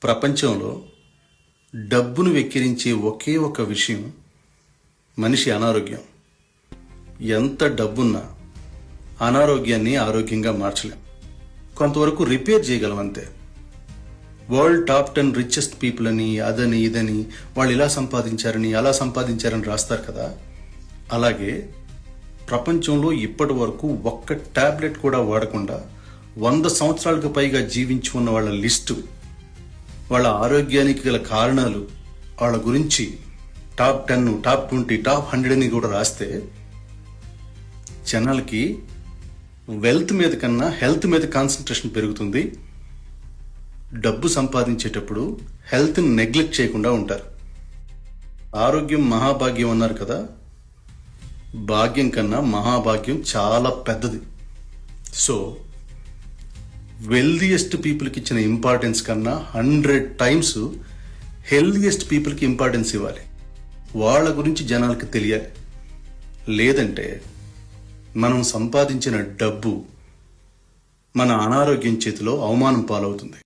ప్రపంచంలో డబ్బును వెక్కిరించే ఒకే ఒక విషయం మనిషి అనారోగ్యం. ఎంత డబ్బున్నా అనారోగ్యాన్ని ఆరోగ్యంగా మార్చలేం. కొంతవరకు రిపేర్ చేయగలం అంతే. వరల్డ్ టాప్ 10 రిచెస్ట్ పీపుల్ అని అదని ఇదని వాళ్ళు ఇలా సంపాదించారని అలా సంపాదించారని రాస్తారు కదా. అలాగే ప్రపంచంలో ఇప్పటి వరకు ఒక్క టాబ్లెట్ కూడా వాడకుండా 100 సంవత్సరాలకు పైగా జీవించి ఉన్న వాళ్ళ లిస్టు, వాళ్ళ ఆరోగ్యానికి గల కారణాలు, వాళ్ళ గురించి టాప్ 10, టాప్ 20, టాప్ 100 అని కూడా రాస్తే జనాలకి వెల్త్ మీద కన్నా హెల్త్ మీద కాన్సన్ట్రేషన్ పెరుగుతుంది. డబ్బు సంపాదించేటప్పుడు హెల్త్ని నెగ్లెక్ట్ చేయకుండా ఉంటారు. ఆరోగ్యం మహాభాగ్యం అన్నారు కదా, భాగ్యం కన్నా మహాభాగ్యం చాలా పెద్దది. సో వెల్దియెస్ట్ పీపుల్కి ఇచ్చిన ఇంపార్టెన్స్ కన్నా 100 times హెల్దియెస్ట్ పీపుల్కి ఇంపార్టెన్స్ ఇవ్వాలి. వాళ్ళ గురించి జనాలకి తెలియాలి. లేదంటే మనం సంపాదించిన డబ్బు మన అనారోగ్యం చేతిలో అవమానం పాలవుతుంది.